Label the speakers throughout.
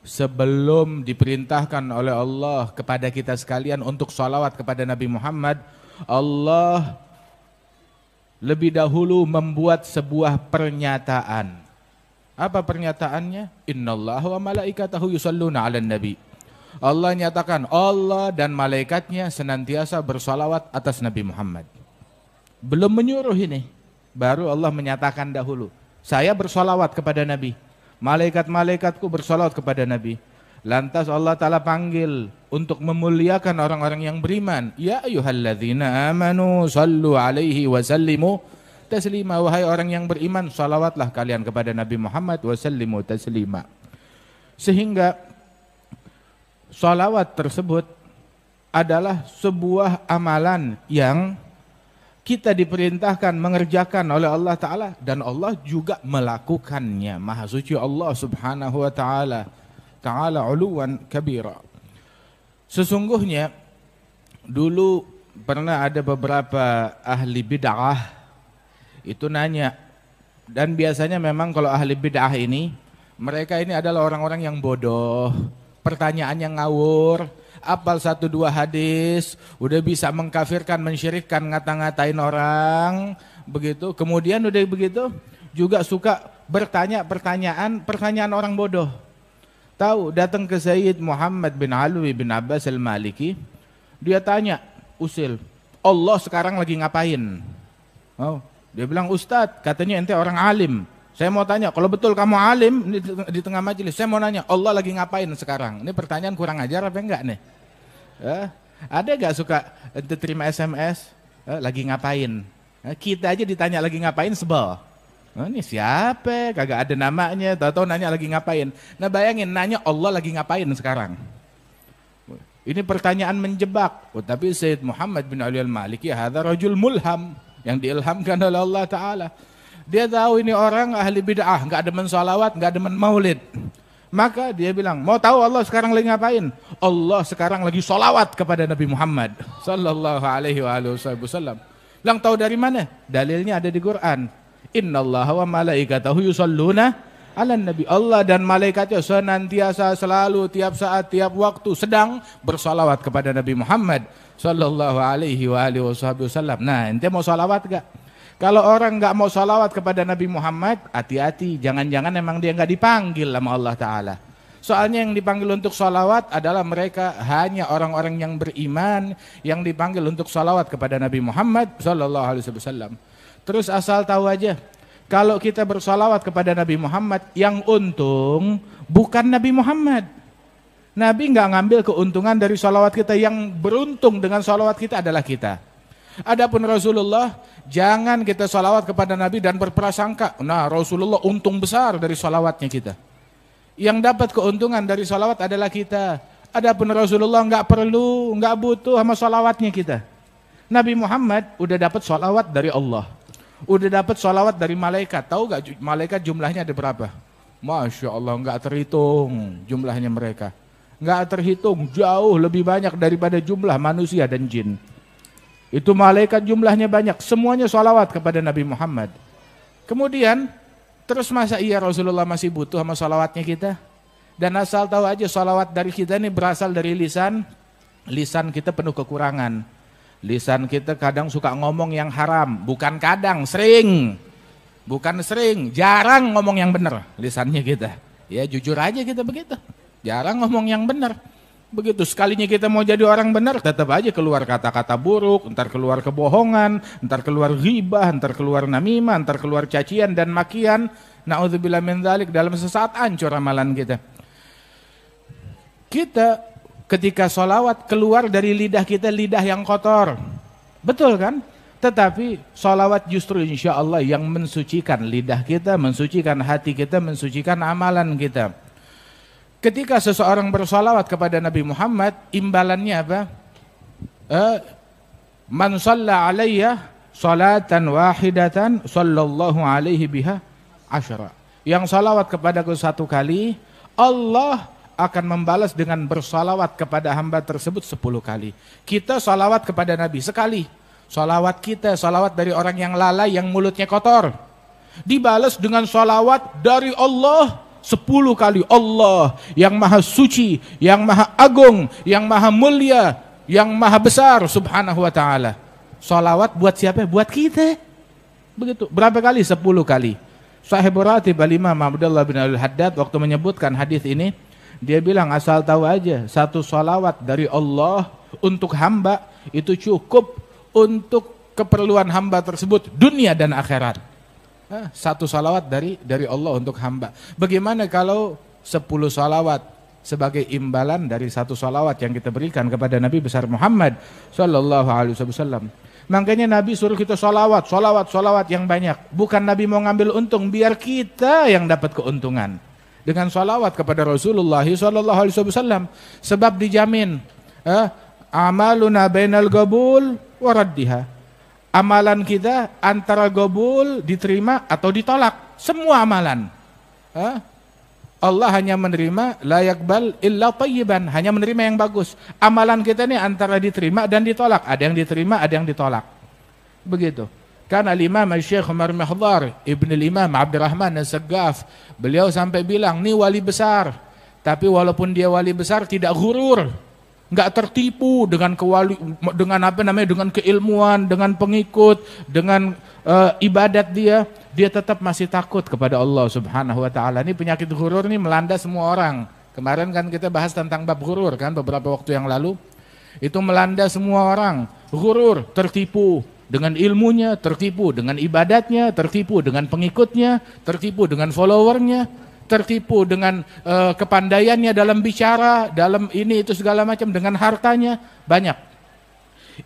Speaker 1: sebelum diperintahkan oleh Allah kepada kita sekalian untuk sholawat kepada Nabi Muhammad, Allah lebih dahulu membuat sebuah pernyataan. Apa pernyataannya? Innallaha wa malaikatahu yusholluna 'alan nabi. Allah nyatakan Allah dan malaikatnya senantiasa bersolawat atas Nabi Muhammad. Belum menyuruh ini, baru Allah menyatakan dahulu, saya bersolawat kepada Nabi, malaikat-malaikatku bersolawat kepada Nabi. Lantas Allah Ta'ala panggil untuk memuliakan orang-orang yang beriman. Ya ayyuhalladzina amanu sallu alaihi wa sallimu taslima. Wahai orang yang beriman, salawatlah kalian kepada Nabi Muhammad wa sallimu taslima. Sehingga salawat tersebut adalah sebuah amalan yang kita diperintahkan mengerjakan oleh Allah Ta'ala, dan Allah juga melakukannya. Maha suci Allah Subhanahu wa Ta'ala, Ta'ala uluwan kabira. Sesungguhnya dulu pernah ada beberapa ahli bid'ah itu nanya, dan biasanya memang kalau ahli bid'ah ini, mereka ini adalah orang-orang yang bodoh, pertanyaannya ngawur, apal 1-2 hadis, udah bisa mengkafirkan, mensyirikkan, ngata-ngatain orang, begitu. Kemudian udah begitu juga suka bertanya pertanyaan orang bodoh. Tahu, datang ke Sayyid Muhammad bin Alwi bin Abbas al-Maliki, dia tanya, usil, Allah sekarang lagi ngapain? Oh, dia bilang, Ustadz, katanya ente orang alim. Saya mau tanya, kalau betul kamu alim di tengah majelis, saya mau nanya, Allah lagi ngapain sekarang? Ini pertanyaan kurang ajar apa enggak nih? Ada gak suka ente terima SMS, lagi ngapain? Kita aja ditanya lagi ngapain sebel. Ini siapa? Kagak ada namanya, tahu-tahu nanya lagi ngapain. Nah bayangin, nanya Allah lagi ngapain sekarang? Ini pertanyaan menjebak. Tapi Sayyid Muhammad bin Ali al-Maliki, hadza rajul mulham, yang diilhamkan oleh Allah Ta'ala. Dia tahu ini orang ahli bid'ah, gak ada mensalawat, gak ada maulid. Maka dia bilang, mau tahu Allah sekarang lagi ngapain? Allah sekarang lagi sholawat kepada Nabi Muhammad sallallahu alaihi wasallam. Bilang, tahu dari mana? Dalilnya ada di Quran. Innallaha wa malaikatahu yusholluna 'alan nabi. Allah dan malaikatnya senantiasa selalu tiap saat tiap waktu sedang bersolawat kepada Nabi Muhammad sallallahu alaihi wasallam. Nah, ente mau sholawat gak? Kalau orang nggak mau sholawat kepada Nabi Muhammad, hati-hati, jangan-jangan emang dia nggak dipanggil sama Allah Ta'ala. Soalnya yang dipanggil untuk sholawat adalah mereka hanya orang-orang yang beriman, yang dipanggil untuk sholawat kepada Nabi Muhammad sallallahu alaihi wasallam. Terus asal tahu aja, kalau kita bersolawat kepada Nabi Muhammad, yang untung bukan Nabi Muhammad. Nabi nggak ngambil keuntungan dari solawat kita, yang beruntung dengan solawat kita adalah kita. Adapun Rasulullah, jangan kita solawat kepada Nabi dan berprasangka, nah Rasulullah untung besar dari solawatnya kita. Yang dapat keuntungan dari solawat adalah kita. Adapun Rasulullah nggak perlu, nggak butuh sama solawatnya kita. Nabi Muhammad udah dapat solawat dari Allah. Udah dapat sholawat dari malaikat. Tahu gak malaikat jumlahnya ada berapa? Masya Allah, gak terhitung jumlahnya mereka. Gak terhitung, jauh lebih banyak daripada jumlah manusia dan jin. Itu malaikat jumlahnya banyak, semuanya sholawat kepada Nabi Muhammad. Kemudian, terus masa iya Rasulullah masih butuh sama sholawatnya kita? Dan asal tahu aja, sholawat dari kita ini berasal dari lisan. Lisan kita penuh kekurangan. Lisan kita kadang suka ngomong yang haram, bukan kadang, sering. Bukan sering, jarang ngomong yang benar lisannya kita. Ya jujur aja kita begitu. Jarang ngomong yang benar. Begitu sekalinya kita mau jadi orang benar, tetap aja keluar kata-kata buruk, ntar keluar kebohongan, ntar keluar ghibah, ntar keluar namimah, ntar keluar cacian dan makian. Na'udzubillah min dzalik, dalam sesaat hancur amalan kita. Kita ketika sholawat keluar dari lidah kita lidah yang kotor, betul kan? Tetapi sholawat justru insya Allah yang mensucikan lidah kita, mensucikan hati kita, mensucikan amalan kita. Ketika seseorang bersholawat kepada Nabi Muhammad, imbalannya apa? Man shalla alayya salatan wahidatan sallallahu alaihi biha asyara. Yang sholawat kepadaku 1 kali, Allah akan membalas dengan bersalawat kepada hamba tersebut 10 kali. Kita salawat kepada Nabi sekali. Salawat kita, salawat dari orang yang lalai, yang mulutnya kotor, dibalas dengan salawat dari Allah 10 kali Allah yang maha suci, yang maha agung, yang maha mulia, yang maha besar subhanahu wa ta'ala. Salawat buat siapa? Buat kita. Begitu. Berapa kali? 10 kali. Sahibul Ratib Al-Imam Abdullah bin Al-Haddad waktu menyebutkan hadis ini, dia bilang asal tahu aja, satu salawat dari Allah untuk hamba itu cukup untuk keperluan hamba tersebut dunia dan akhirat. Satu salawat dari Allah untuk hamba. Bagaimana kalau 10 salawat sebagai imbalan dari satu salawat yang kita berikan kepada Nabi besar Muhammad sallallahu alaihi wasallam. Makanya Nabi suruh kita salawat yang banyak. Bukan Nabi mau ngambil untung, biar kita yang dapat keuntungan dengan salawat kepada Rasulullah sallallahu alaihi wasallam. Sebab dijamin amaluna bainal qabul wa raddiha. Amalan kita antara gobul, diterima atau ditolak. Semua amalan. Allah hanya menerima la yaqbal illa thayyiban, hanya menerima yang bagus. Amalan kita ini antara diterima dan ditolak. Ada yang diterima, ada yang ditolak. Begitu. Karena Imam Syekh Umar Mahdhar, Ibn Imam Abdurrahman As-Saggaf, beliau sampai bilang, "Ini wali besar, tapi walaupun dia wali besar tidak ghurur. Enggak tertipu dengan dengan keilmuan, dengan pengikut, dengan ibadat dia tetap masih takut kepada Allah Subhanahu wa taala." Ini penyakit ghurur ini melanda semua orang. Kemarin kan kita bahas tentang bab ghurur kan beberapa waktu yang lalu. Itu melanda semua orang. Ghurur, tertipu dengan ilmunya, tertipu dengan ibadatnya, tertipu dengan pengikutnya, tertipu dengan followernya, tertipu dengan kepandaiannya dalam bicara, dalam ini itu segala macam, dengan hartanya banyak.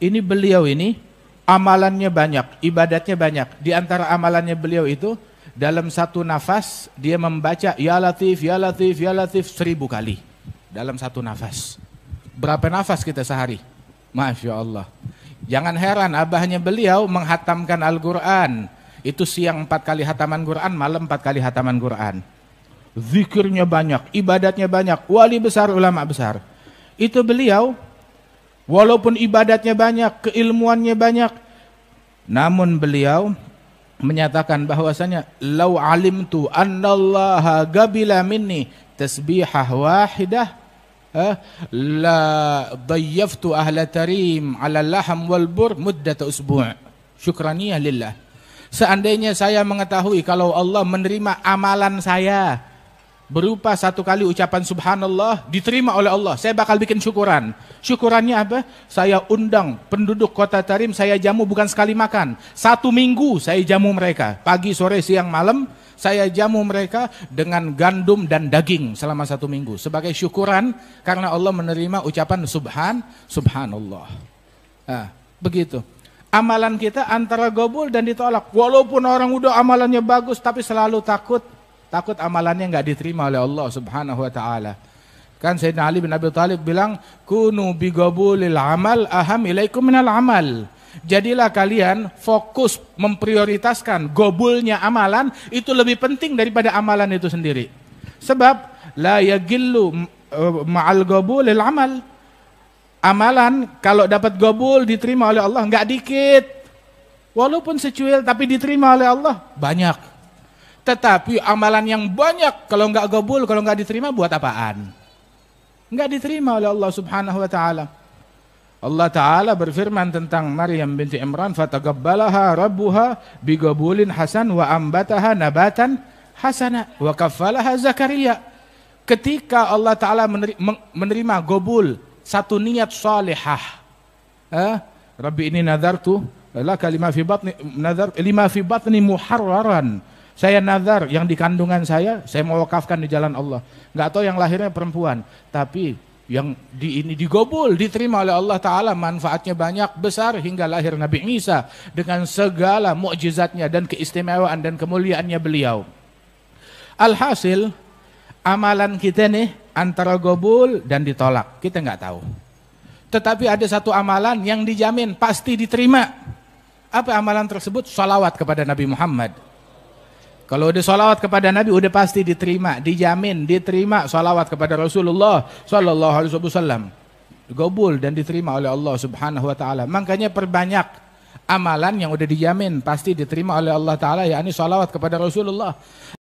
Speaker 1: Ini beliau ini amalannya banyak, ibadatnya banyak. Di antara amalannya beliau itu dalam satu nafas dia membaca ya latif ya latif ya latif 1000 kali dalam satu nafas. Berapa nafas kita sehari? Masya Allah. Jangan heran abahnya beliau menghatamkan Al-Quran. Itu siang 4 kali hataman Quran, malam 4 kali hataman Quran. Zikirnya banyak, ibadatnya banyak, wali besar, ulama besar. Itu beliau, walaupun ibadatnya banyak, keilmuannya banyak, namun beliau menyatakan bahwasanya lau alimtu annallaha gabila minni tasbihah wahidah la dayyaftu ahla tarim ala laham wal bur muddat usbu' syukraniyah lillah. Seandainya saya mengetahui kalau Allah menerima amalan saya berupa 1 kali ucapan subhanallah diterima oleh Allah, saya bakal bikin syukuran. Syukurannya apa? Saya undang penduduk kota Tarim, saya jamu bukan sekali makan. 1 minggu saya jamu mereka. Pagi, sore, siang, malam saya jamu mereka dengan gandum dan daging selama 1 minggu. Sebagai syukuran karena Allah menerima ucapan subhanallah. Begitu. Amalan kita antara gobul dan ditolak. Walaupun orang udah amalannya bagus tapi selalu takut amalannya enggak diterima oleh Allah Subhanahu wa taala. Kan Sayyidina Ali bin Abi Thalib bilang, "Kunu bi qabulil amal aham ilaikum minal amal." Jadilah kalian fokus memprioritaskan gobulnya amalan itu lebih penting daripada amalan itu sendiri. Sebab la yagillu ma'al qabulil amal. Amalan kalau dapat gobul diterima oleh Allah enggak dikit. Walaupun secuil tapi diterima oleh Allah banyak. Tetapi amalan yang banyak kalau enggak gabul, kalau enggak diterima buat apaan? Enggak diterima oleh Allah Subhanahu wa taala. Allah taala berfirman tentang Maryam binti Imran, fataqabbalaha rabbuha bigabulin hasan wa ambataha nabatan hasana wa kaffalaha Zakaria. Ketika Allah taala menerima gabul satu niat salihah. Rabbi ini nadartu laka lima fi batni muharraran. Saya nazar yang di kandungan saya mau wakafkan di jalan Allah. Enggak tahu yang lahirnya perempuan, tapi yang ini digobul, diterima oleh Allah Ta'ala, manfaatnya banyak, besar hingga lahir Nabi Isa dengan segala mukjizatnya dan keistimewaan dan kemuliaannya beliau. Alhasil, amalan kita nih antara gobul dan ditolak, kita enggak tahu. Tetapi ada satu amalan yang dijamin pasti diterima. Apa amalan tersebut? Salawat kepada Nabi Muhammad. Kalau udah salawat kepada Nabi udah pasti diterima, dijamin diterima salawat kepada Rasulullah sallallahu alaihi wasallam. Gobul dan diterima oleh Allah Subhanahu wa taala. Makanya perbanyak amalan yang udah dijamin pasti diterima oleh Allah taala, yakni salawat kepada Rasulullah.